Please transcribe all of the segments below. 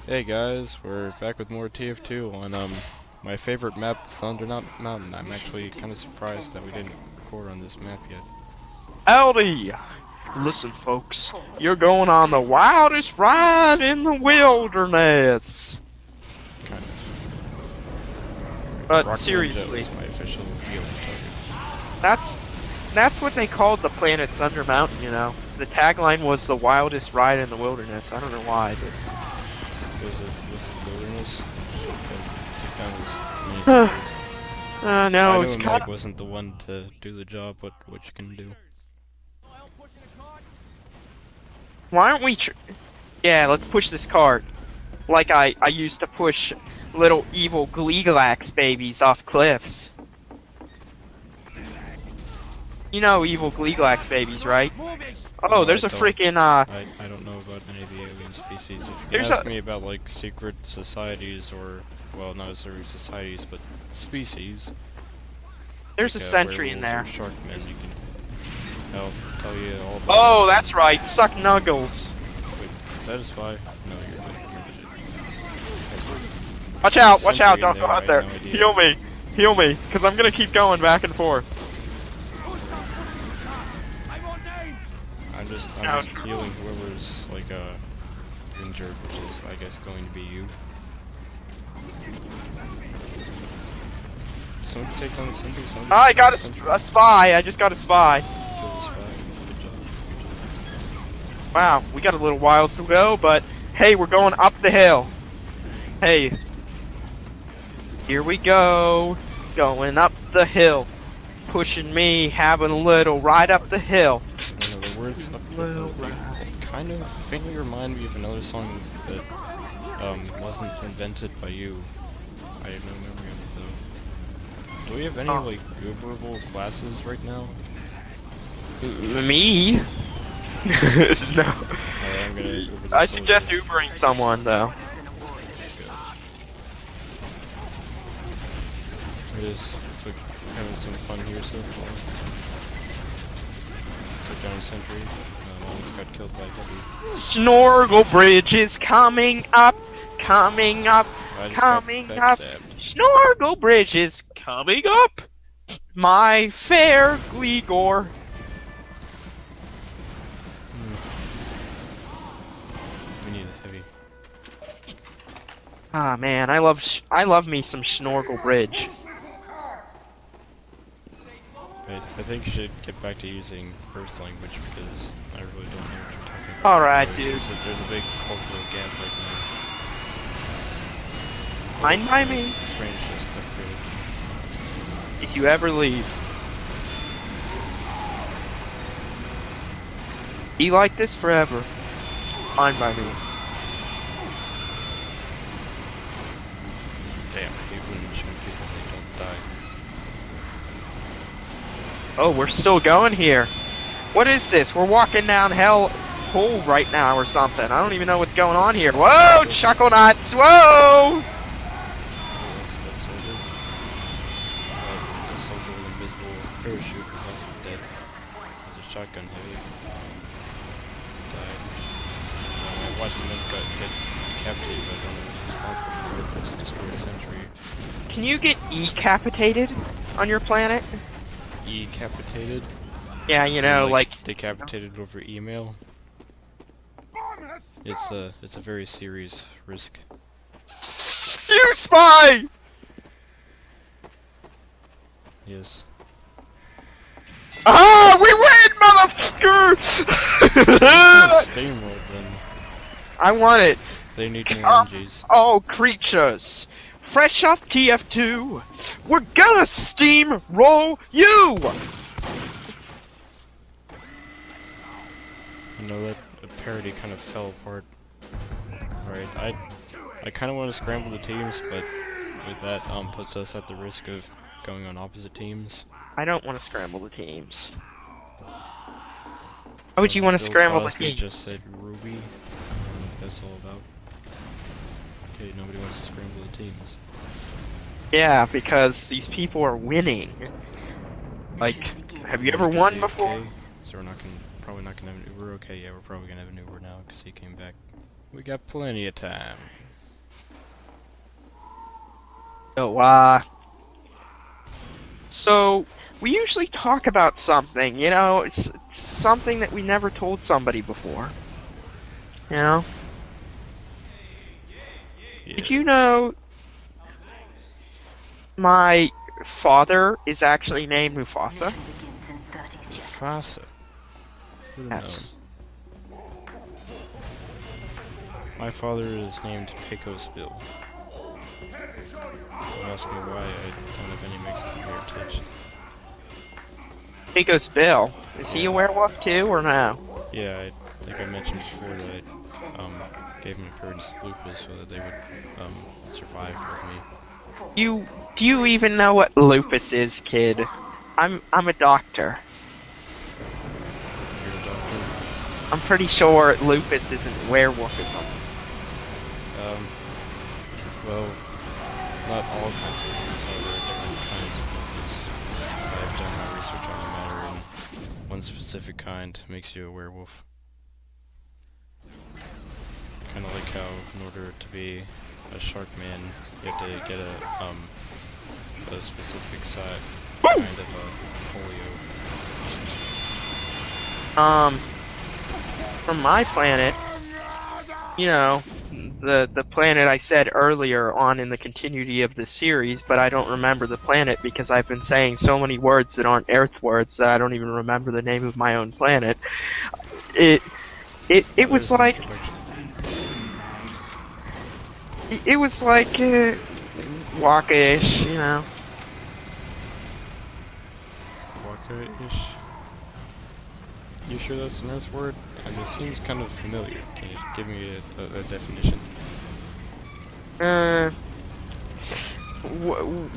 Hey guys, we're back with more TF2 on my favorite map, Thunder Mountain. I'm actually kind of surprised that we didn't record on this map yet. Howdy! Listen, folks, you're going on the wildest ride in the wilderness. Kind of. But Rock seriously, is my official field target. that's what they called the planet Thunder Mountain. You know, the tagline was the wildest ride in the wilderness. I don't know why, but Was it wilderness? Took down this no, I it's knew kind Mike of. wasn't the one to do the job, but what you can do. Why aren't we? Yeah, let's push this cart. Like I used to push little evil Gleeglax babies off cliffs. You know evil Gleeglax babies, right? Oh, No, there's I a don't. freaking I don't know about any of the alien species. If you There's ask a- me about like secret societies or, well, not necessarily societies, but species. there's a Like, sentry in werewolves there. or Sharkmen, you can. I'll tell you all about. Oh, it. that's right. Suck Nuggles. Wait, satisfy? No, you're good. Watch out! Watch out! Sentry in Don't go there, out I there. had no idea. Heal me. Heal me. Because I'm going to keep going back and forth. I'm just healing whoever's like injured, which is I guess going to be you. Someone take down the sentry. I got a spy. I just got a spy. Kill the spy. Good job. Wow, we got a little whiles to go, but hey, we're going up the hill. Hey. Here we go. Going up the hill. Pushing me, having a little ride up the hill. I know the words up the kind of faintly remind me of another song that wasn't invented by you. I have no memory of it though. Do we have any like Uberable classes right now? Me? No. I'm gonna Uber the I soldier. suggest Ubering someone though. It's like having some fun here so far. Took down a sentry. Almost got killed by W. Snorkel Bridge is coming up, coming up, I just got coming up. backstabbed. Snorkel Bridge is coming up. My fair Gleegor. We need a heavy. Ah man, I love me some Snorkel Bridge. I think you should get back to using Earth language because I really don't know what you're talking about. Alright, dude. There's a big cultural gap right now. Fine by me. Strange just upgraded. If you ever leave. Be like this forever. Fine by me. Damn, I hate when you shoot people and they don't die. Oh, we're still going here. What is this? We're walking down hell hole right now or something. I don't even know what's going on here. Whoa, chuckle nuts! Whoa! Oh, that's a dead soldier. The soldier with invisible parachute is also dead. There's a shotgun heavy. Died. I watched him get decapitated, but I don't know who's responsible for it. That's a destroyed sentry. Can you get decapitated on your planet? Decapitated? Yeah, you know, like decapitated over email. It's a very serious risk. you spy! Yes. Ah, we win, motherfucker! Steamrolled then. I want it. They need more MGs. Oh, creatures. Fresh off TF2, we're gonna steamroll you! I know that the parody kind of fell apart. Alright, I kind of want to scramble the teams, but with that puts us at the risk of going on opposite teams. I don't want to scramble the teams. Why would you want to Bill scramble the Cosby teams? just said Ruby. I don't know what that's all about. Okay, nobody wants to scramble the teams. Yeah, because these people are winning. Like, have you ever won AFK, before? So we're probably not gonna have an Uber. Okay, yeah, we're probably gonna have an Uber now because he came back. We got plenty of time. So we usually talk about something, you know, it's something that we never told somebody before. You know? Yeah. Did you know my father is actually named Mufasa? Mufasa. Who'd have Yes. known? My father is named KoH Bill. Don't ask me why, I don't have any Mexican heritage. He goes Bill. Is he a werewolf too, or no? Yeah, I think I mentioned before that I gave my parents lupus so that they would survive with me. Do you even know what lupus is, kid? I'm a doctor. You're a doctor? I'm pretty sure lupus isn't werewolfism. Well, not all kinds of lupus, there are different kinds of lupus. I've done my research on the matter, and one specific kind makes you a werewolf. Kind of like how, in order to be a shark man, you have to get a specific kind of polio. From my planet, you know, the planet I said earlier on in the continuity of this series, but I don't remember the planet because I've been saying so many words that aren't Earth words that I don't even remember the name of my own planet. It was like Waka-ish, you know. Waka-ish? You sure that's an Earth word? I mean, it seems kind of familiar. Can you give me a definition?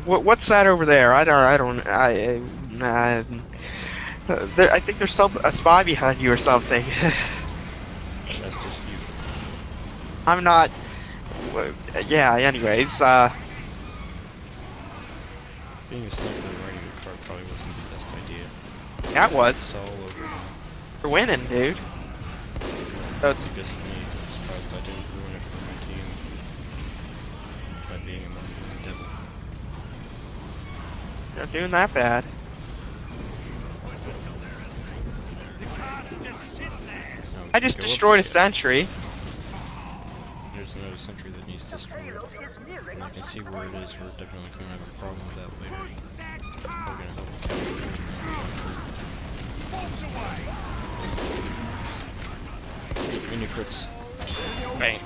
What's that over there? I think there's a spy behind you or something. That's just you. I'm not. Yeah. Anyways, Being a sniper riding a car probably wasn't the best idea. that was. It's all over now. We're winning, dude. So it's I guess me. I'm surprised I didn't ruin it for my team by being among the devil. not doing that bad. Now, I just go up destroyed a there. sentry. There's another sentry that needs destroyed. And I can see where it is. We're definitely going to have a problem with that later. We're going to help capture mini crits. Bang.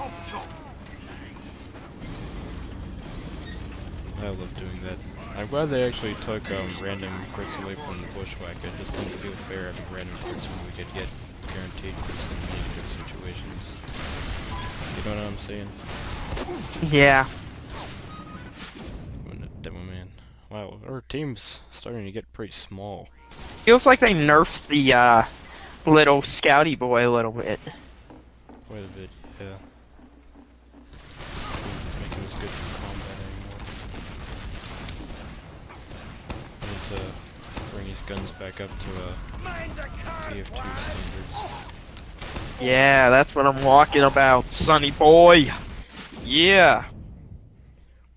I love doing that. I'm glad they actually took random crits away from the bushwhack. It just didn't feel fair having random crits when we could get guaranteed crits in mini crit situations. You know what I'm saying? Yeah. When the demo man. Wow, our team's starting to get pretty small. Feels like they nerfed the little scouty boy a little bit. Quite a bit, yeah. Making us good for combat anymore. I need to bring his guns back up to TF2 standards. Yeah, that's what I'm walking about, sonny boy. Yeah.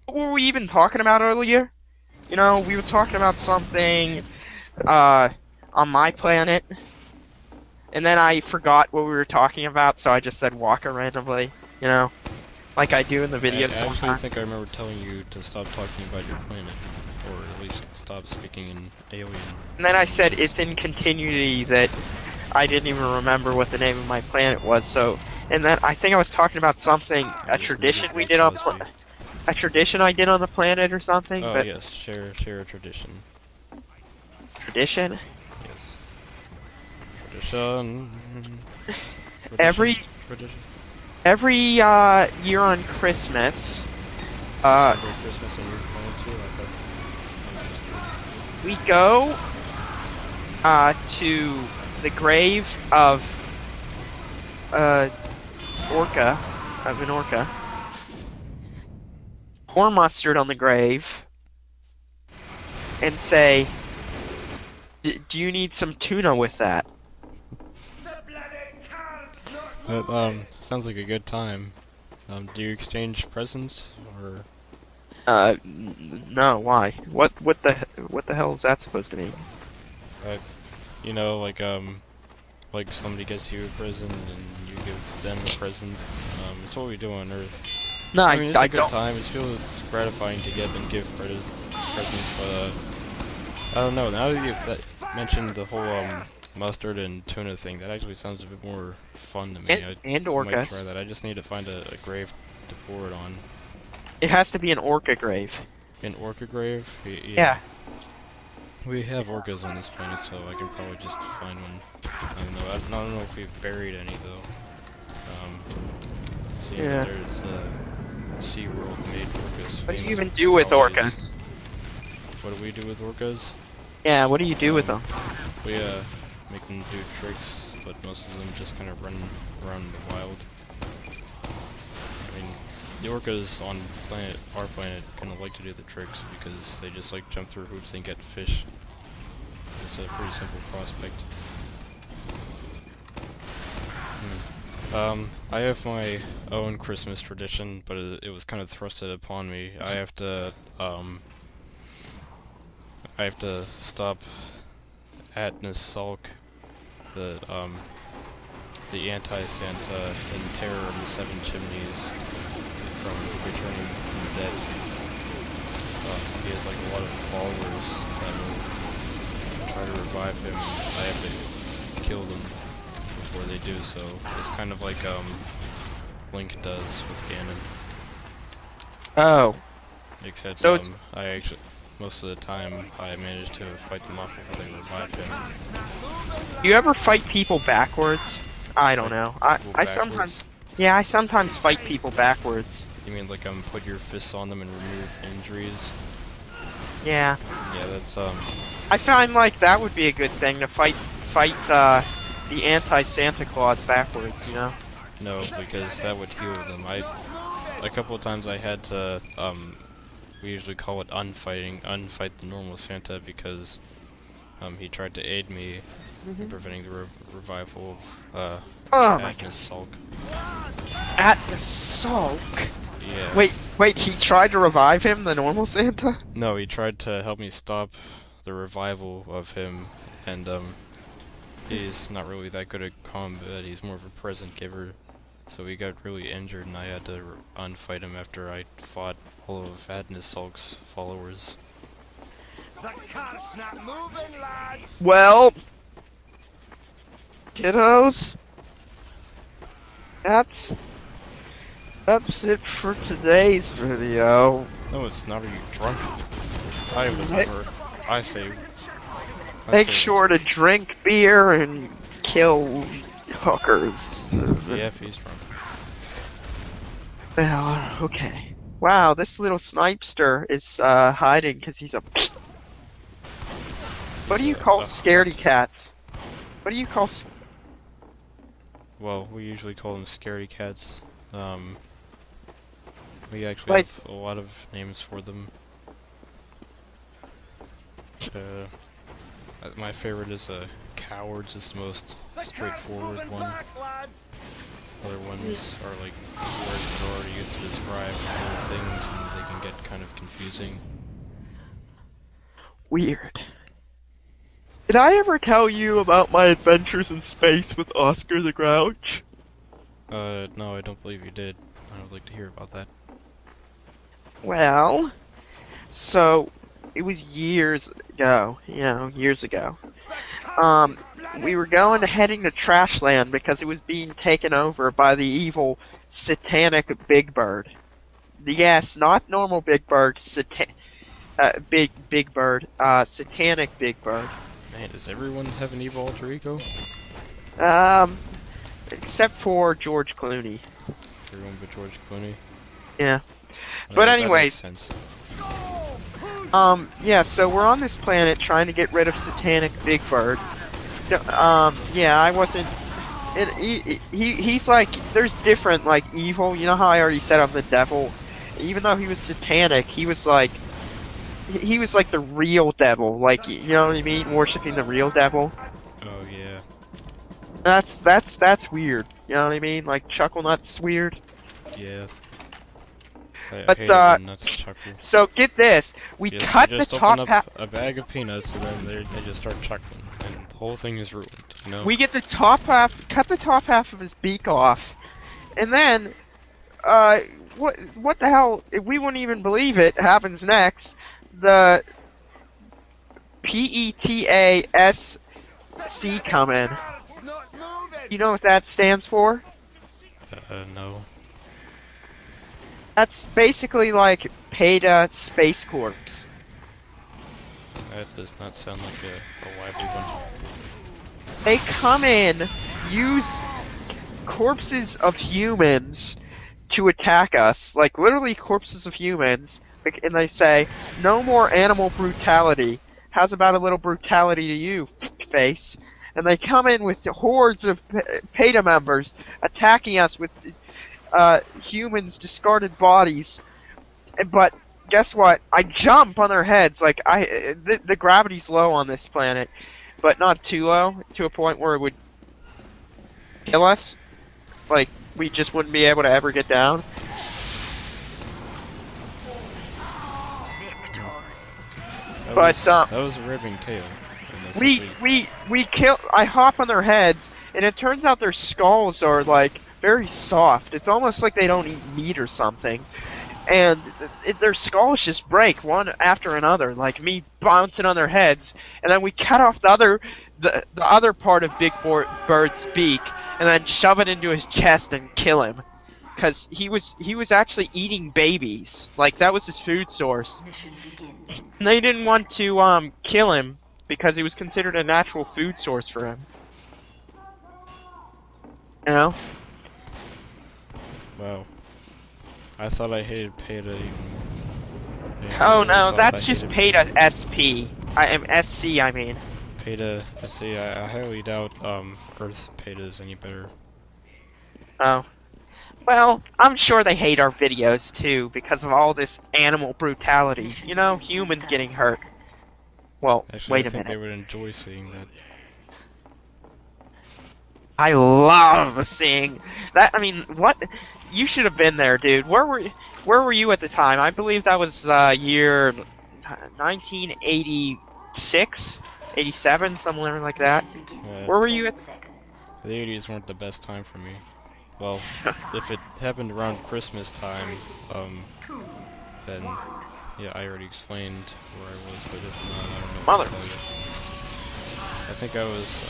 What were we even talking about earlier? You know, we were talking about something on my planet, and then I forgot what we were talking about, so I just said Waka randomly, you know, like I do in the video I actually sometimes. think I remember telling you to stop talking about your planet, or at least stop speaking in alien. And then I said it's in continuity that I didn't even remember what the name of my planet was, so, and then I think I was talking about something, a tradition we did on a tradition I did on the planet or something, Oh but yes, share a tradition. tradition? Yes. Tradition. Every Tradition. every year on Christmas, Celebrate Christmas on your planet too. I thought. we go to the grave of an orca, pour mustard on the grave, and say, do you need some tuna with that? That sounds like a good time. Do you exchange presents or No, why? What the hell is that supposed to mean? You know, like somebody gets you a present and you give them a present. It's what we do on Earth. No, I mean, it's I a good don't. time. It feels gratifying to get and give presents, but I don't know. Now that you've mentioned the whole mustard and tuna thing, that actually sounds a bit more fun to me. And I might try orcas. that. I just need to find a grave to pour it on. It has to be an orca grave. An orca grave? Yeah. We have orcas on this planet, so I can probably just find one. I don't know if we've buried any though. Seeing Yeah. that there's SeaWorld made orcas. What do you famous even for do with colonies. orcas? What do we do with orcas? Yeah, what do you do with them? We make them do tricks, but most of them just kind of run around in the wild. I mean, the orcas on our planet kind of like to do the tricks because they just like jump through hoops and get fish. It's a pretty simple prospect. I have my own Christmas tradition, but it was kind of thrusted upon me. I have to stop Atnas Sulk, the anti-Santa and Terror of the Seven Chimneys from returning from the dead. He has like a lot of followers that will try to revive him. I have to kill them before they do so. It's kind of like Link does with Ganon. Oh. Except So it's I actually most of the time I manage to fight them off before they revive him. do you ever fight people backwards? I don't know. I sometimes I sometimes fight people backwards. You mean like put your fists on them and remove injuries? Yeah. Yeah, that's I find like that would be a good thing to fight the anti-Santa Claus backwards, you know? no, because that would heal them. A couple of times I had to we usually call it unfight the normal Santa because he tried to aid me in preventing the revival of Oh my Agnes Sulk. Atlas Sulk? Yeah. Wait, he tried to revive him, the normal Santa? No, he tried to help me stop the revival of him, and he's not really that good at combat. He's more of a present giver. So he got really injured, and I had to unfight him after I fought all of Agnes Sulk's followers. The car's not moving, lads! Well, kiddos, that's it for today's video. No, it's not. Are you drunk? I was Hey. never. I say. Make sure to drink beer and kill hookers. Yep, he's drunk. Well, okay. Wow, this little snipester is hiding because he's a. What do you call scaredy cats? What do you call? Well, we usually call them scaredy cats. We actually have a lot of names for them. My favorite is cowards. It's the most straightforward one. Other ones are like words that are already used to describe other things, and they can get kind of confusing. Weird. Did I ever tell you about my adventures in space with Oscar the Grouch? No, I don't believe you did. I would like to hear about that. Well, so it was years ago, years ago. We were heading to Trashland because it was being taken over by the evil satanic Big Bird. Yes, not normal Big Bird, Big Bird, satanic Big Bird. Man, does everyone have an evil alter ego? Except for George Clooney. Everyone but George Clooney? Yeah. No, But that anyways, makes sense. yeah, so we're on this planet trying to get rid of satanic Big Bird. Yeah, I wasn't. He's like, there's different like evil. You know how I already said I'm the devil. Even though he was satanic, he was like the real devil. Like, you know what I mean? Worshipping the real devil. Oh yeah. That's weird. You know what I mean? Like Chucklenut's weird. Yeah. I But, hate it when nuts chuckle. So get this, we cut the just top open half. up a bag of peanuts and then they just start chuckling, and the whole thing is ruined. You know. We get the top half, cut the top half of his beak off, and then, what the hell? We wouldn't even believe it happens next. The PETASC come in. Not moving. You know what that stands for? No. That's basically like PETA Space Corps. That does not sound like a lively one. They come in, use corpses of humans to attack us, like literally corpses of humans, and they say, no more animal brutality. How's about a little brutality to you, face? And they come in with hordes of PETA members attacking us with humans' discarded bodies. But guess what? I jump on their heads. Like the gravity's low on this planet, but not too low to a point where it would kill us. Like we just wouldn't be able to ever get down. That was a ripping tale. We kill. I hop on their heads, and it turns out their skulls are like very soft. It's almost like they don't eat meat or something. And their skulls just break one after another, like me bouncing on their heads. And then we cut off the other part of Big Bird's beak, and then shove it into his chest and kill him. Because he was actually eating babies. Like that was his food source. And they didn't want to kill him because he was considered a natural food source for him. You know? Wow. I thought I hated PETA even. Oh no, that's just PETA SP. I am SC, I mean. PETA, see, I highly doubt Earth PETA is any better. Oh. Well, I'm sure they hate our videos too because of all this animal brutality. You know, humans getting hurt. Well, Actually, wait I a think minute. they would enjoy seeing that. I love seeing that. I mean, what? You should have been there, dude. Where were you at the time? I believe that was year 1986, 87, somewhere like that. Where were you at? The 80s weren't the best time for me. Well, if it happened around Christmas time, then yeah, I already explained where I was, but if not, I don't know what to tell you. I think I was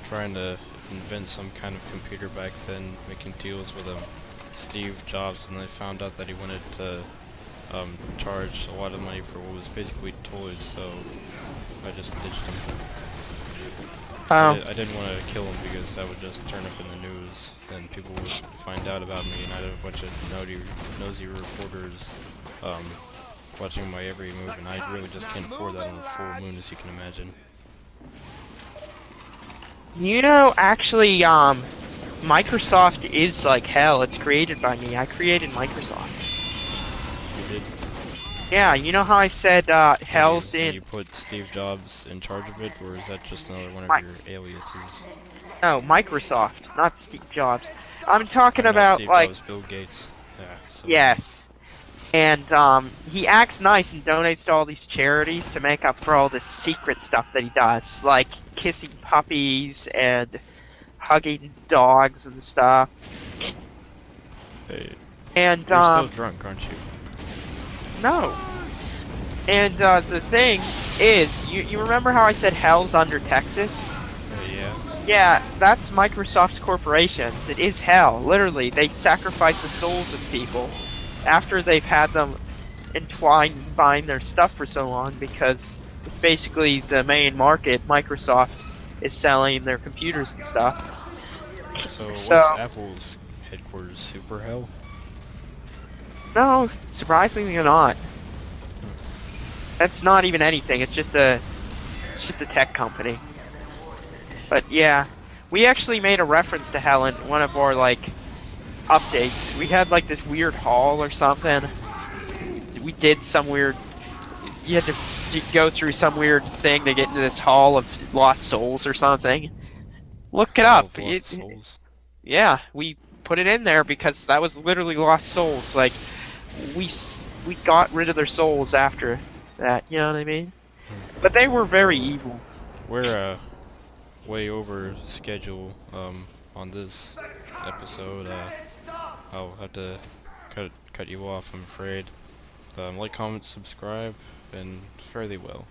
trying to invent some kind of computer back then, making deals with Steve Jobs, and I found out that he wanted to charge a lot of money for what was basically toys, so I just ditched him. I didn't want to kill him because that would just turn up in the news, and people would find out about me, and I'd have a bunch of nosy reporters watching my every move, and I really just can't afford that on a full moon, as you can imagine. You know, actually, Microsoft is like hell. It's created by me. I created Microsoft. You did? Yeah, you know how I said hell's in... You put Steve Jobs in charge of it, or is that just another one of your aliases? No, Microsoft, not Steve Jobs. I'm talking Not about, Steve like... Jobs, Bill Gates. Yeah, so Yes. And, he acts nice and donates to all these charities to make up for all this secret stuff that he does. Like, kissing puppies and hugging dogs and stuff. Hey, And, you're still drunk, aren't you? No. And, the thing is, you remember how I said hell's under Texas? Yeah. Yeah, that's Microsoft's corporations. It is hell. Literally, they sacrifice the souls of people after they've had them entwined and bind their stuff for so long, because it's basically the main market. Microsoft is selling their computers and stuff. So what's Apple's headquarters? Super Hell? No, surprisingly not. That's not even anything. It's just a tech company. But yeah, we actually made a reference to hell in one of our like updates. We had like this weird hall or something. We did some weird. You had to go through some weird thing to get into this hall of lost souls or something. Look it up. Lost Souls. Yeah, we put it in there because that was literally lost souls. Like, we got rid of their souls after that. You know what I mean? But they were very evil. We're way over schedule on this episode. I'll have to cut you off, I'm afraid. Like, comment, subscribe, and fare thee well.